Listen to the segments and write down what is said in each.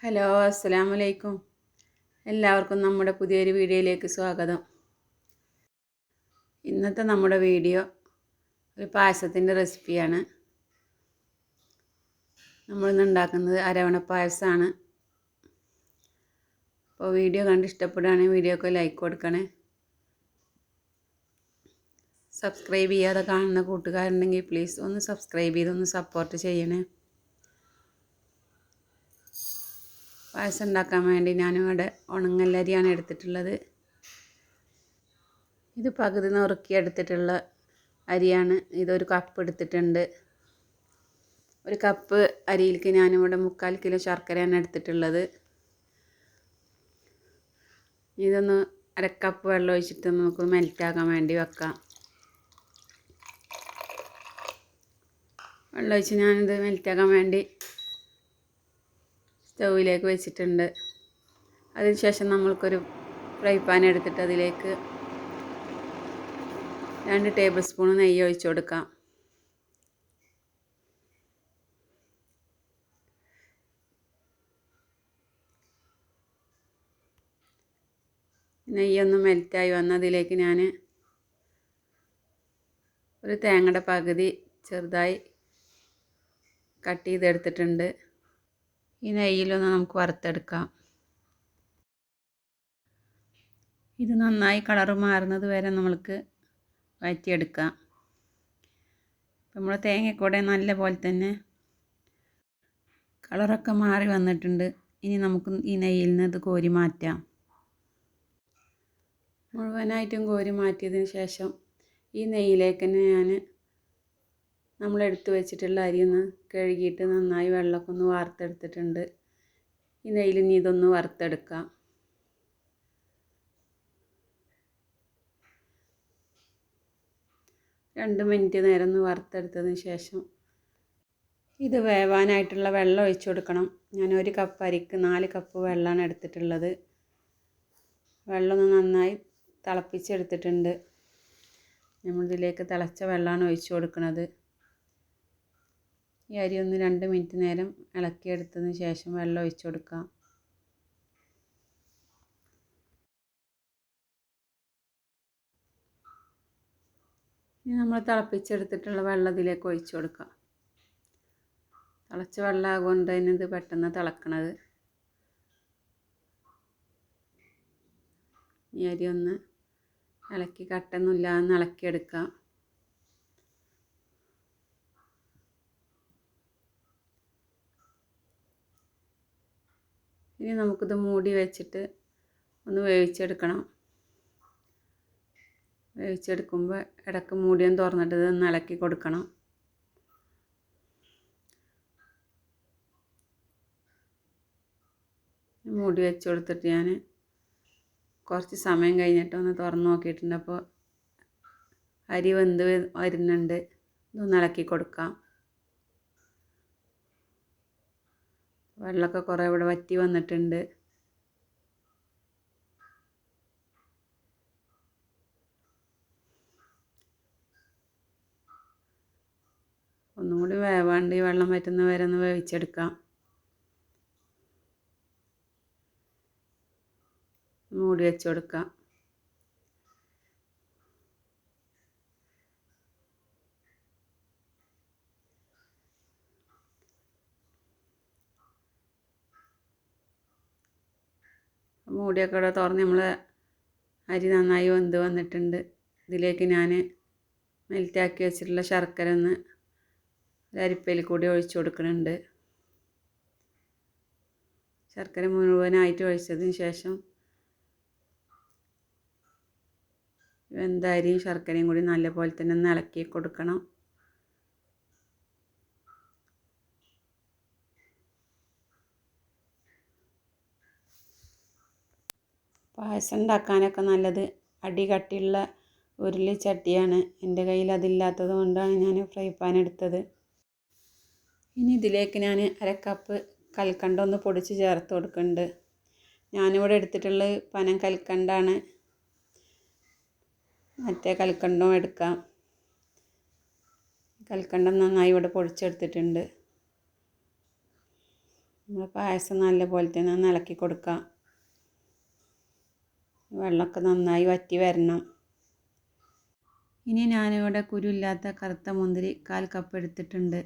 Hello, അസ്സലാമു അലൈക്കും. എല്ലാവർക്കും നമ്മുടെ പുതിയൊരു വീഡിയോയിലേക്ക് സ്വാഗതം. ഇന്നത്തെ നമ്മുടെ വീഡിയോ ഒരു പായസത്തിൻ്റെ റെസിപ്പിയാണ്. നമ്മളിന്ന് ഉണ്ടാക്കുന്നത് അരവണ പായസമാണ്. അപ്പോൾ വീഡിയോ കണ്ട് ഇഷ്ടപ്പെടുകയാണെങ്കിൽ വീഡിയോക്ക് ലൈക്ക് കൊടുക്കണേ. സബ്സ്ക്രൈബ് ചെയ്യാതെ കാണുന്ന കൂട്ടുകാരുണ്ടെങ്കിൽ പ്ലീസ് ഒന്ന് സബ്സ്ക്രൈബ് ചെയ്തൊന്ന് സപ്പോർട്ട് ചെയ്യണേ. പായസം ഉണ്ടാക്കാൻ വേണ്ടി ഞാനിവിടെ ഉണങ്ങല്ലരിയാണ് എടുത്തിട്ടുള്ളത്. ഇത് പകുതി നുറുക്കി എടുത്തിട്ടുള്ള അരിയാണ്. ഇതൊരു കപ്പ് എടുത്തിട്ടുണ്ട്. ഒരു കപ്പ് അരിയിലേക്ക് ഞാനിവിടെ 3/4 കിലോ ശർക്കരയാണ് എടുത്തിട്ടുള്ളത്. ഇതൊന്ന് അരക്കപ്പ് വെള്ളം ഒഴിച്ചിട്ട് നമുക്ക് മെൽറ്റാക്കാൻ വേണ്ടി വെക്കാം. വെള്ളം ഒഴിച്ച് ഞാനിത് മെൽറ്റാക്കാൻ വേണ്ടി സ്റ്റൗവിലേക്ക് വെച്ചിട്ടുണ്ട്. അതിനുശേഷം നമ്മൾക്കൊരു ഫ്രൈ പാൻ എടുത്തിട്ട് അതിലേക്ക് 2 ടേബിൾ സ്പൂൺ നെയ്യ് ഒഴിച്ചു കൊടുക്കാം. നെയ്യൊന്ന് മെൽറ്റായി വന്നതിലേക്ക് ഞാൻ ഒരു തേങ്ങയുടെ പകുതി ചെറുതായി കട്ട് ചെയ്തെടുത്തിട്ടുണ്ട്. ഈ നെയ്യിലൊന്ന് നമുക്ക് വറുത്തെടുക്കാം. ഇത് നന്നായി കളറ് മാറുന്നത് വരെ നമ്മൾക്ക് വഴറ്റിയെടുക്കാം. നമ്മൾ തേങ്ങക്കൂടെ നല്ല പോലെ തന്നെ കളറൊക്കെ മാറി വന്നിട്ടുണ്ട്. ഇനി നമുക്ക് ഈ നെയ്യിൽ നിന്ന് ഇത് കോരി മാറ്റാം. മുഴുവനായിട്ടും കോരി മാറ്റിയതിന് ശേഷം ഈ നെയ്യിലേക്ക് തന്നെ ഞാൻ നമ്മളെടുത്ത് വെച്ചിട്ടുള്ള അരിയൊന്ന് കഴുകിയിട്ട് നന്നായി വെള്ളമൊക്കെ ഒന്ന് വാർത്തെടുത്തിട്ടുണ്ട്. ഈ നെയ്യിൽ ഇനി ഇതൊന്ന് വറുത്തെടുക്കാം. രണ്ട് മിനിറ്റ് നേരം ഒന്ന് വറുത്തെടുത്തതിന് ശേഷം ഇത് വേവാനായിട്ടുള്ള വെള്ളം ഒഴിച്ചു കൊടുക്കണം. ഞാൻ 1 കപ്പ് അരിക്ക് 4 കപ്പ് വെള്ളമാണ് എടുത്തിട്ടുള്ളത്. വെള്ളം ഒന്ന് നന്നായി തിളപ്പിച്ചെടുത്തിട്ടുണ്ട്. നമ്മളിതിലേക്ക് തിളച്ച വെള്ളമാണ് ഒഴിച്ചു കൊടുക്കുന്നത്. ഈ അരി ഒന്ന് 2 മിനിറ്റ് നേരം ഇളക്കിയെടുത്തതിന് ശേഷം വെള്ളം ഒഴിച്ചു കൊടുക്കാം. ഇനി നമ്മൾ തിളപ്പിച്ചെടുത്തിട്ടുള്ള വെള്ളം ഇതിലേക്ക് ഒഴിച്ചു കൊടുക്കാം. തിളച്ച വെള്ളം ആകൊണ്ട് തന്നെ ഇത് പെട്ടെന്ന് തിളക്കണത്. ഈ അരി ഒന്ന് ഇളക്കി കട്ടൊന്നുമില്ലാതെ ഇളക്കിയെടുക്കാം. ഇനി നമുക്കിത് മൂടി വെച്ചിട്ട് ഒന്ന് വേവിച്ചെടുക്കണം. വേവിച്ചെടുക്കുമ്പോൾ ഇടയ്ക്ക് മൂടിയൊന്ന് തുറന്നിട്ട് ഇതൊന്ന് ഇളക്കി കൊടുക്കണം. മൂടി വെച്ച് കൊടുത്തിട്ട് ഞാൻ കുറച്ച് സമയം കഴിഞ്ഞിട്ട് ഒന്ന് തുറന്ന് നോക്കിയിട്ടുണ്ട്. അപ്പോൾ അരി വെന്ത് വരുന്നുണ്ട്. ഇതൊന്ന് ഇളക്കി കൊടുക്കാം. വെള്ളമൊക്കെ കുറേ ഇവിടെ വറ്റി വന്നിട്ടുണ്ട്. ഒന്നും കൂടി വേവാണ്ട് ഈ വെള്ളം വറ്റുന്ന വരെ ഒന്ന് വേവിച്ചെടുക്കാം. മൂടി വെച്ച് കൊടുക്കാം. മൂടിയൊക്കെ ഇവിടെ തുറന്ന് നമ്മൾ അരി നന്നായി വെന്ത് വന്നിട്ടുണ്ട്. ഇതിലേക്ക് ഞാൻ മെൽറ്റാക്കി വെച്ചിട്ടുള്ള ശർക്കര ഒന്ന് അരിപ്പയിൽ കൂടി ഒഴിച്ചു കൊടുക്കുന്നുണ്ട്. ശർക്കര മുഴുവനായിട്ട് ഒഴിച്ചതിന് ശേഷം വെന്ത അരിയും ശർക്കരയും കൂടി നല്ലപോലെ തന്നെ ഒന്ന് ഇളക്കി കൊടുക്കണം. പായസം ഉണ്ടാക്കാനൊക്കെ നല്ലത് അടി കട്ടിയുള്ള ഉരുളി ചട്ടിയാണ്. എൻ്റെ കയ്യിൽ അതില്ലാത്തത് കൊണ്ടാണ് ഞാൻ ഫ്രൈ പാൻ എടുത്തത്. ഇനി ഇതിലേക്ക് ഞാൻ 1/2 കപ്പ് കൽക്കണ്ടം ഒന്ന് പൊടിച്ച് ചേർത്ത് കൊടുക്കുന്നുണ്ട്. ഞാനിവിടെ എടുത്തിട്ടുള്ളത് പനം കൽക്കണ്ടാണ്. മറ്റേ കൽക്കണ്ടവും എടുക്കാം. കൽക്കണ്ടം നന്നായി ഇവിടെ പൊടിച്ചെടുത്തിട്ടുണ്ട്. നമ്മൾ പായസം നല്ലപോലെ തന്നെ ഒന്ന് ഇളക്കി കൊടുക്കാം. വെള്ളമൊക്കെ നന്നായി വറ്റി വരണം. ഇനി ഞാനിവിടെ കുരുവില്ലാത്ത കറുത്ത മുന്തിരി 1/4 കപ്പ് എടുത്തിട്ടുണ്ട്.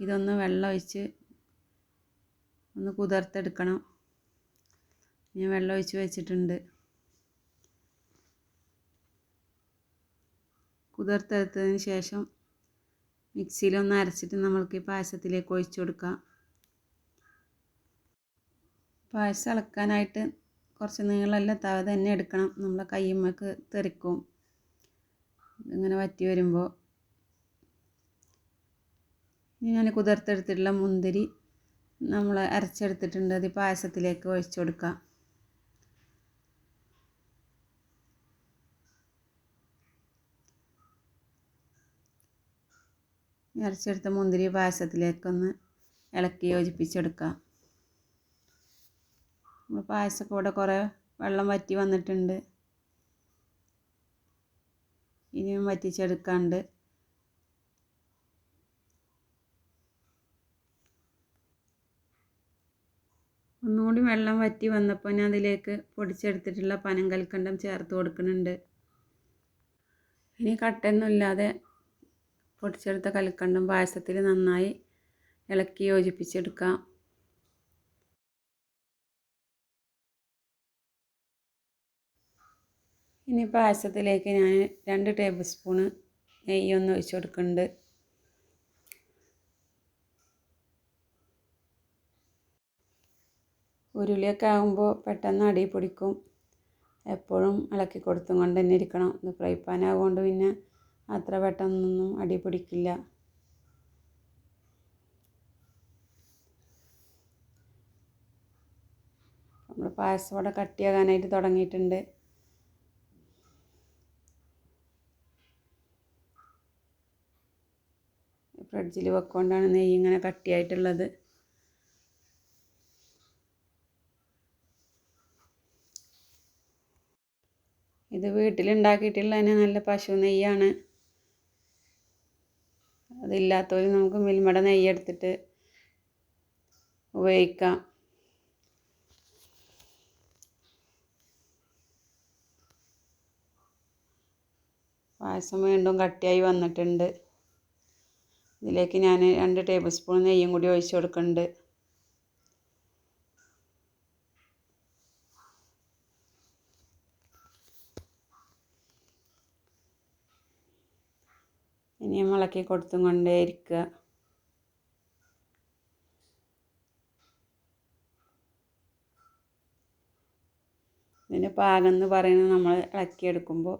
ഇതൊന്ന് വെള്ളം ഒഴിച്ച് ഒന്ന് കുതിർത്തെടുക്കണം. ഞാൻ വെള്ളം ഒഴിച്ച് വെച്ചിട്ടുണ്ട്. കുതിർത്തെടുത്തതിന് ശേഷം മിക്സിയിലൊന്ന് അരച്ചിട്ട് നമ്മൾക്ക് ഈ പായസത്തിലേക്ക് ഒഴിച്ചു കൊടുക്കാം. പായസം ഇളക്കാനായിട്ട് കുറച്ച് നീളമുള്ള തവ തന്നെ എടുക്കണം. നമ്മളെ കയ്യുമ്മക്ക് തെറിക്കും. ഇങ്ങനെ വറ്റി വരുമ്പോൾ ഇനി ഞാൻ കുതിർത്തെടുത്തിട്ടുള്ള മുന്തിരി നമ്മൾ അരച്ചെടുത്തിട്ടുണ്ട്. അത് പായസത്തിലേക്ക് ഒഴിച്ചു കൊടുക്കാം. അരച്ചെടുത്ത മുന്തിരി പായസത്തിലേക്കൊന്ന് ഇളക്കി യോജിപ്പിച്ചെടുക്കാം. പായസമൊക്കെ ഇവിടെ കുറേ വെള്ളം വറ്റി വന്നിട്ടുണ്ട്. ഇനിയും വറ്റിച്ചെടുക്കാണ്ട്. ഒന്നുകൂടി വെള്ളം വറ്റി വന്നപ്പോൾ ഞാൻ അതിലേക്ക് പൊടിച്ചെടുത്തിട്ടുള്ള പനങ്കൽക്കണ്ടം ചേർത്ത് കൊടുക്കുന്നുണ്ട്. ഇനി കട്ടയൊന്നുമില്ലാതെ പൊടിച്ചെടുത്ത കൽക്കണ്ടം പായസത്തിൽ നന്നായി ഇളക്കി യോജിപ്പിച്ചെടുക്കാം. ഇനി പായസത്തിലേക്ക് ഞാൻ 2 ടേബിൾ സ്പൂണ് നെയ്യൊന്ന് ഒഴിച്ച് കൊടുക്കുന്നുണ്ട്. ഉരുളിയൊക്കെ ആകുമ്പോൾ പെട്ടെന്ന് അടി പിടിക്കും. എപ്പോഴും ഇളക്കി കൊടുത്തും കൊണ്ട് തന്നെ ഇരിക്കണം. ഇത് ഫ്രൈ പാൻ ആയതുകൊണ്ട് പിന്നെ അത്ര പെട്ടെന്നൊന്നും അടി പിടിക്കില്ല. നമ്മൾ പായസം ഇവിടെ കട്ടിയാകാനായിട്ട് തുടങ്ങിയിട്ടുണ്ട്. ഫ്രിഡ്ജിൽ വെക്കൊണ്ടാണ് നെയ്യ് ഇങ്ങനെ കട്ടിയായിട്ടുള്ളത്. ഇത് വീട്ടിലുണ്ടാക്കിയിട്ടുള്ള തന്നെ നല്ല പശു നെയ്യാണ്. അതില്ലാത്തവർ നമുക്ക് മിൽമയുടെ നെയ്യ് എടുത്തിട്ട് ഉപയോഗിക്കാം. പായസം വീണ്ടും കട്ടിയായി വന്നിട്ടുണ്ട്. ഇതിലേക്ക് ഞാൻ 2 ടേബിൾ സ്പൂൺ നെയ്യും കൂടി ഒഴിച്ച് കൊടുക്കുന്നുണ്ട്. ഇനിയും ഇളക്കി കൊടുത്തും കൊണ്ടേ ഇരിക്കുക. ഇതിന് പാകം എന്ന് പറയുന്നത് നമ്മൾ ഇളക്കിയെടുക്കുമ്പോൾ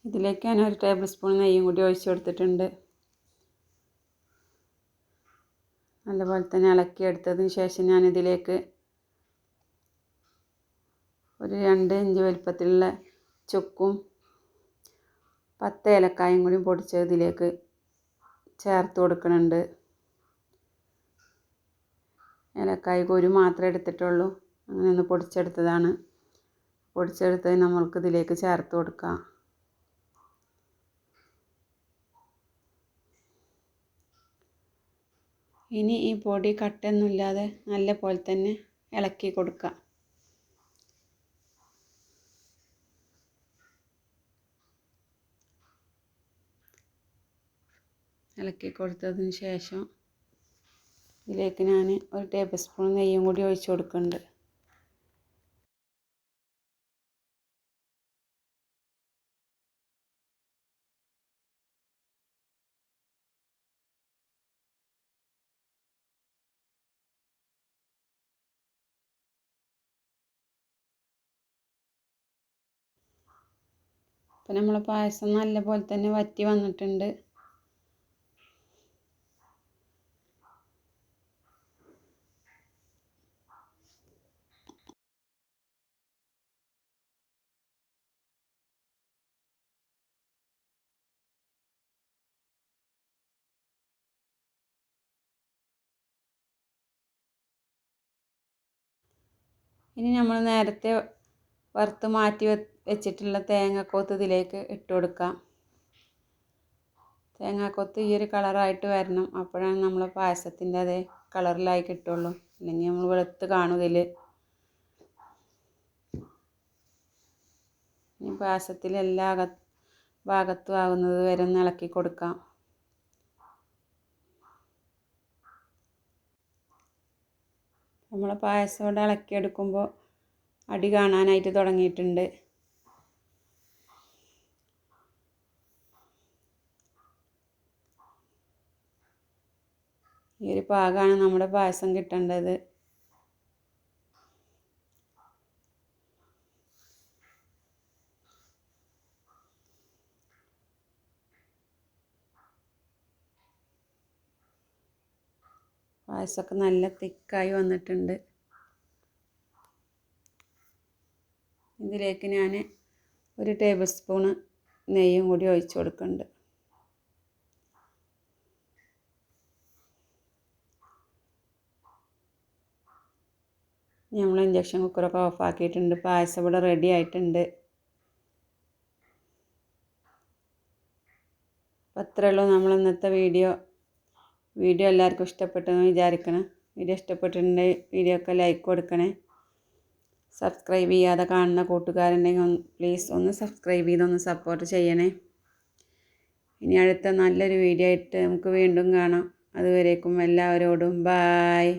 ഇതിലേക്ക് ഞാൻ 1 ടേബിൾ സ്പൂൺ നെയ്യും കൂടി ഒഴിച്ച് കൊടുത്തിട്ടുണ്ട്. നല്ലപോലെ തന്നെ ഇളക്കിയെടുത്തതിന് ശേഷം ഞാനിതിലേക്ക് ഒരു 2 ഇഞ്ച് വലുപ്പത്തിലുള്ള ചുക്കും 10 ഏലക്കായും കൂടി പൊടിച്ചത് ഇതിലേക്ക് ചേർത്ത് കൊടുക്കുന്നുണ്ട്. ഏലക്കായ കുരു മാത്രമേ എടുത്തിട്ടുള്ളൂ. അങ്ങനെ ഒന്ന് പൊടിച്ചെടുത്തതാണ്. പൊടിച്ചെടുത്തത് നമ്മൾക്ക് ഇതിലേക്ക് ചേർത്ത് കൊടുക്കാം. ഇനി ഈ പൊടി കട്ടയൊന്നുമില്ലാതെ നല്ല പോലെ തന്നെ ഇളക്കി കൊടുക്കാം. ഇളക്കി കൊടുത്തതിന് ശേഷം ഇതിലേക്ക് ഞാൻ 1 ടേബിൾ സ്പൂൺ നെയ്യും കൂടി ഒഴിച്ച് കൊടുക്കുന്നുണ്ട്. അപ്പോൾ നമ്മൾ പായസം നല്ല പോലെ തന്നെ വറ്റി വന്നിട്ടുണ്ട്. ഇനി നമ്മൾ നേരത്തെ വറുത്ത് മാറ്റി വെച്ചിട്ടുള്ള തേങ്ങാക്കൊത്ത് ഇതിലേക്ക് ഇട്ട് കൊടുക്കാം. തേങ്ങാക്കൊത്ത് ഈ ഒരു കളറായിട്ട് വരണം. അപ്പോഴാണ് നമ്മൾ പായസത്തിൻ്റെ അതേ കളറിലായി കിട്ടുള്ളൂ. അല്ലെങ്കിൽ നമ്മൾ വെളുത്ത് കാണും ഇതിൽ. ഈ പായസത്തിൽ എല്ലാ ഭാഗത്തും ആകുന്നത് വരെ ഒന്ന് ഇളക്കി കൊടുക്കാം. നമ്മൾ പായസം ഇവിടെ ഇളക്കിയെടുക്കുമ്പോൾ അടി കാണാനായിട്ട് തുടങ്ങിയിട്ടുണ്ട്. ഈ ഒരു പാകമാണ് നമ്മുടെ പായസം കിട്ടേണ്ടത്. പായസമൊക്കെ നല്ല തിക്കായി വന്നിട്ടുണ്ട്. ഇതിലേക്ക് ഞാൻ 1 ടേബിൾ സ്പൂണ് നെയ്യും കൂടി ഒഴിച്ച് കൊടുക്കുന്നുണ്ട്. നമ്മൾ ഇൻഡക്ഷൻ കുക്കറൊക്കെ ഓഫാക്കിയിട്ടുണ്ട്. പായസം ഇവിടെ റെഡി ആയിട്ടുണ്ട്. അപ്പോൾ അത്രയേ ഉള്ളൂ നമ്മൾ ഇന്നത്തെ വീഡിയോ എല്ലാവർക്കും ഇഷ്ടപ്പെട്ടെന്ന് വിചാരിക്കണം. വീഡിയോ ഇഷ്ടപ്പെട്ടിട്ടുണ്ടെങ്കിൽ വീഡിയോക്ക് ലൈക്ക് കൊടുക്കണേ. സബ്സ്ക്രൈബ് ചെയ്യാതെ കാണുന്ന കൂട്ടുകാരുണ്ടെങ്കിൽ പ്ലീസ് ഒന്ന് സബ്സ്ക്രൈബ് ചെയ്തൊന്ന് സപ്പോർട്ട് ചെയ്യണേ. ഇനി അടുത്ത നല്ലൊരു വീഡിയോ ആയിട്ട് നമുക്ക് വീണ്ടും കാണാം. അതുവരേക്കും എല്ലാവരോടും ബായ്.